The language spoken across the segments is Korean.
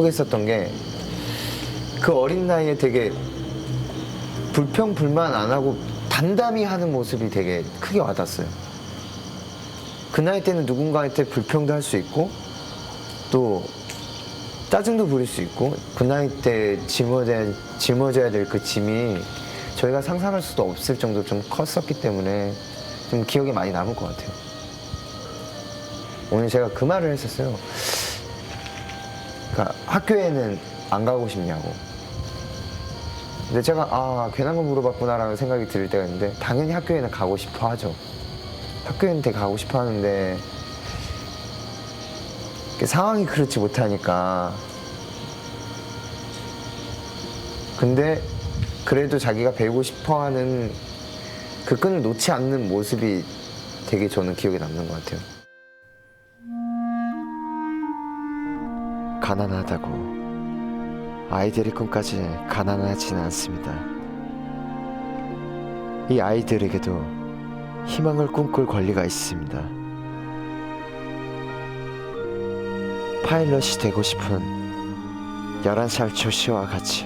했었던 게 그 어린 나이에 되게 불평 불만 안 하고 담담히 하는 모습이 되게 크게 와닿았어요. 그 나이 때는 누군가한테 불평도 할 수 있고 또 짜증도 부릴 수 있고 그 나이 때 짊어져야 될 그 짐이 저희가 상상할 수도 없을 정도로 좀 컸었기 때문에 좀 기억에 많이 남을 것 같아요. 오늘 제가 그 말을 했었어요. 그러니까 학교에는 안 가고 싶냐고. 근데 제가 괜한 거 물어봤구나라는 생각이 들 때가 있는데 당연히 학교에는 가고 싶어 하죠. 학교에는 되게 가고 싶어 하는데 상황이 그렇지 못하니까. 근데 그래도 자기가 배우고 싶어 하는 그 끈을 놓지 않는 모습이 되게 저는 기억에 남는 것 같아요. 가난하다고 아이들의 꿈까지 가난하지는 않습니다. 이 아이들에게도 희망을 꿈꿀 권리가 있습니다. 파일럿이 되고 싶은 11살 조시와 같이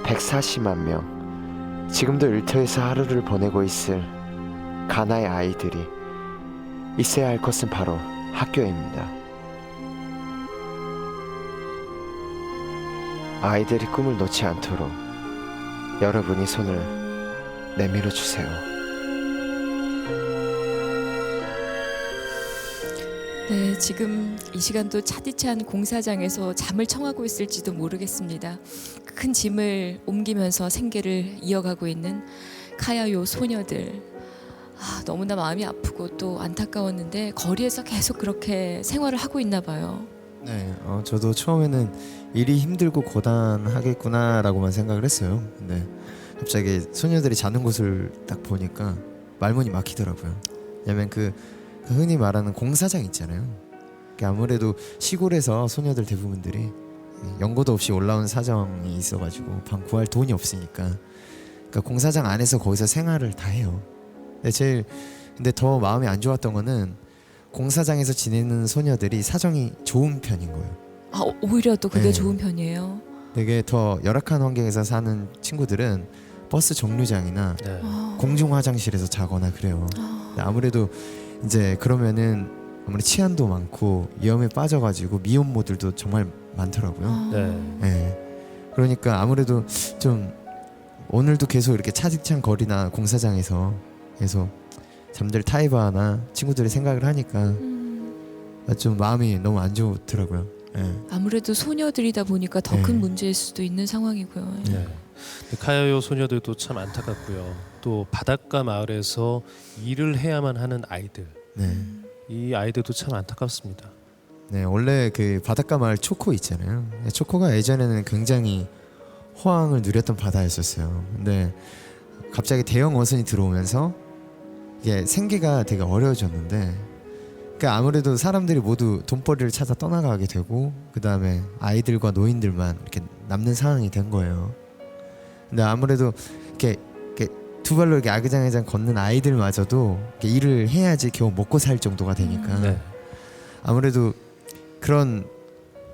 140만 명, 지금도 일터에서 하루를 보내고 있을 가나의 아이들이 있어야 할 곳은 바로 학교입니다. 아이들이 꿈을 놓지 않도록 여러분이 손을 내밀어 주세요. 네, 지금 이 시간도 차디찬 공사장에서 잠을 청하고 있을지도 모르겠습니다. 큰 짐을 옮기면서 생계를 이어가고 있는 카야요 소녀들. 너무나 마음이 아프고 또 안타까웠는데 거리에서 계속 그렇게 생활을 하고 있나 봐요. 네, 저도 처음에는 일이 힘들고 고단하겠구나라고만 생각을 했어요. 근데 갑자기 소녀들이 자는 곳을 딱 보니까 말문이 막히더라고요. 왜냐면 그 흔히 말하는 공사장 있잖아요. 아무래도 시골에서 소녀들 대부분들이 연고도 없이 올라온 사정이 있어가지고 방 구할 돈이 없으니까 그러니까 공사장 안에서 거기서 생활을 다 해요. 근데 더 마음이 안 좋았던 거는 공사장에서 지내는 소녀들이 사정이 좋은 편인 거예요. 오히려 또 그게 네. 좋은 편이에요. 되게 더 열악한 환경에서 사는 친구들은 버스 정류장이나 네. 공중 화장실에서 자거나 그래요. 근데 아무래도 이제 그러면은 아무래도 치안도 많고 위험에 빠져가지고 미혼모들도 정말 많더라고요. 네. 네. 그러니까 아무래도 좀 오늘도 계속 이렇게 차디찬 거리나 공사장에서 계속 잠들 타이바나 친구들의 생각을 하니까 좀 마음이 너무 안 좋더라고요. 네. 아무래도 소녀들이다 보니까 더 큰 네. 문제일 수도 있는 상황이고요. 네. 카야요 소녀들도 참 안타깝고요. 또 바닷가 마을에서 일을 해야만 하는 아이들. 네. 이 아이들도 참 안타깝습니다. 네, 원래 그 바닷가 마을 초코 있잖아요. 초코가 예전에는 굉장히 호황을 누렸던 바다였었어요. 근데 갑자기 대형 어선이 들어오면서 이게 생계가 되게 어려워졌는데, 그러니까 아무래도 사람들이 모두 돈벌이를 찾아 떠나가게 되고, 그 다음에 아이들과 노인들만 이렇게 남는 상황이 된 거예요. 근데 아무래도 이렇게 두 발로 이렇게 아기장아기장 걷는 아이들마저도 이렇게 일을 해야지 겨우 먹고 살 정도가 되니까 네. 아무래도 그런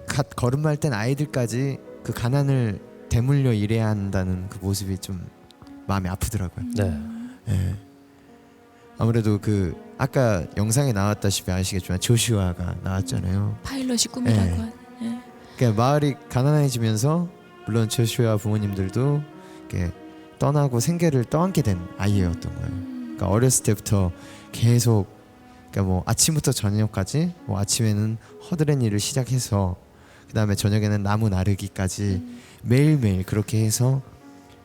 갓 걸음마 땐 아이들까지 그 가난을 대물려 일해야 한다는 그 모습이 좀 마음이 아프더라고요. 네. 예. 아무래도 그 아까 영상에 나왔다시피 아시겠지만 조슈아가 나왔잖아요. 파일럿이 꿈이라고 네. 한. 예. 그러니까 마을이 가난해지면서 물론 조슈아 부모님들도 이렇게 떠나고 생계를 떠안게 된 아이였던 거예요. 그러니까 어렸을 때부터 계속 그러니까 뭐 아침부터 저녁까지 뭐 아침에는 허드렛 일을 시작해서 그 다음에 저녁에는 나무 나르기까지 매일매일 그렇게 해서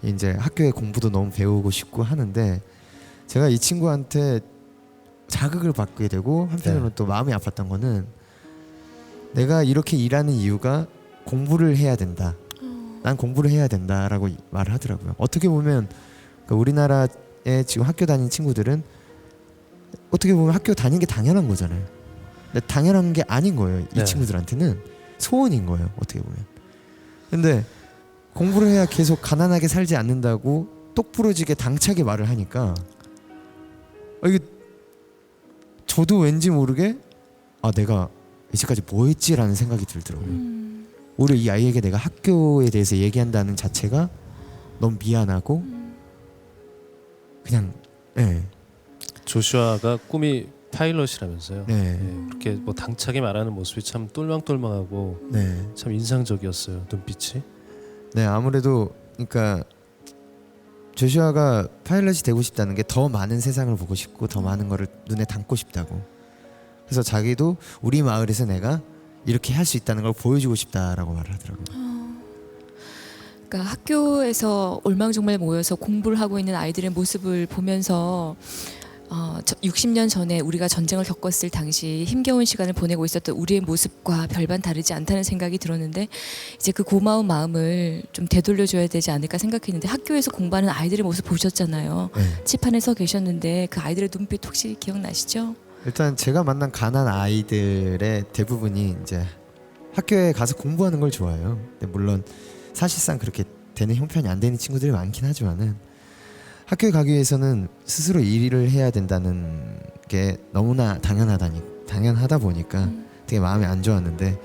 이제 학교에 공부도 너무 배우고 싶고 하는데 제가 이 친구한테 자극을 받게 되고 한편으로는 또 마음이 아팠던 거는 내가 이렇게 일하는 이유가 공부를 해야 된다. 난 공부를 해야 된다라고 말을 하더라고요. 어떻게 보면 그러니까 우리나라에 지금 학교 다니는 친구들은 어떻게 보면 학교 다니는 게 당연한 거잖아요. 근데 당연한 게 아닌 거예요. 이 네. 친구들한테는 소원인 거예요. 어떻게 보면. 근데 공부를 해야 계속 가난하게 살지 않는다고 똑부러지게 당차게 말을 하니까 이게 저도 왠지 모르게 내가 이제까지 뭐 했지라는 생각이 들더라고요. 오히려 이 아이에게 내가 학교에 대해서 얘기한다는 자체가 너무 미안하고 그냥 네, 조슈아가 꿈이 파일럿이라면서요. 네, 예, 그렇게 뭐 당차게 말하는 모습이 참 똘망똘망하고 네, 참 인상적이었어요. 눈빛이. 네. 아무래도 그러니까 조슈아가 파일럿이 되고 싶다는 게 더 많은 세상을 보고 싶고 더 많은 거를 눈에 담고 싶다고. 그래서 자기도 우리 마을에서 내가 이렇게 할 수 있다는 걸 보여주고 싶다라고 말을 하더라고요. 그러니까 학교에서 올망정말 모여서 공부를 하고 있는 아이들의 모습을 보면서 60년 전에 우리가 전쟁을 겪었을 당시 힘겨운 시간을 보내고 있었던 우리의 모습과 별반 다르지 않다는 생각이 들었는데 이제 그 고마운 마음을 좀 되돌려줘야 되지 않을까 생각했는데 학교에서 공부하는 아이들의 모습 보셨잖아요. 네. 칩판에 서 계셨는데 그 아이들의 눈빛 혹시 기억나시죠? 일단 제가 만난 가난 아이들의 대부분이 이제 학교에 가서 공부하는 걸 좋아해요. 근데 물론 사실상 그렇게 되는 형편이 안 되는 친구들이 많긴 하지만은 학교에 가기 위해서는 스스로 일을 해야 된다는 게 너무나 당연하다 보니까 되게 마음이 안 좋았는데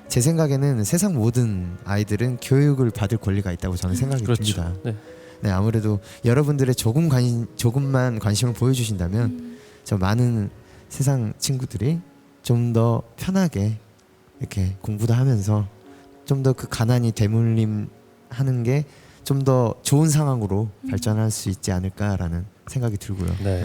제 생각에는 세상 모든 아이들은 교육을 받을 권리가 있다고 저는 생각이 그렇죠. 듭니다. 네. 네, 아무래도 여러분들의 조금만 관심을 보여주신다면 저 많은 세상 친구들이 좀 더 편하게 이렇게 공부도 하면서 좀 더 그 가난이 대물림하는 게 좀 더 좋은 상황으로 발전할 수 있지 않을까라는 생각이 들고요. 네.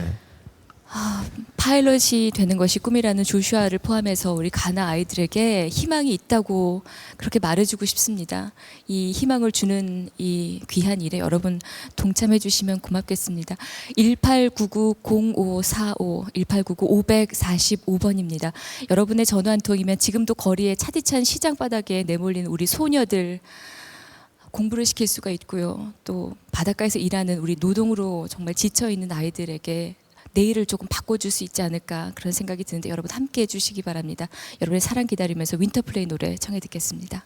파일럿이 되는 것이 꿈이라는 조슈아를 포함해서 우리 가나 아이들에게 희망이 있다고 그렇게 말해주고 싶습니다. 이 희망을 주는 이 귀한 일에 여러분 동참해 주시면 고맙겠습니다. 1899-0545 1899-545번입니다. 여러분의 전화 한 통이면 지금도 거리에 차디찬 시장 바닥에 내몰린 우리 소녀들 공부를 시킬 수가 있고요. 또 바닷가에서 일하는 우리 노동으로 정말 지쳐있는 아이들에게 내일을 조금 바꿔줄 수 있지 않을까 그런 생각이 드는데 여러분 함께 해주시기 바랍니다. 여러분의 사랑 기다리면서 윈터플레이 노래 청해 듣겠습니다.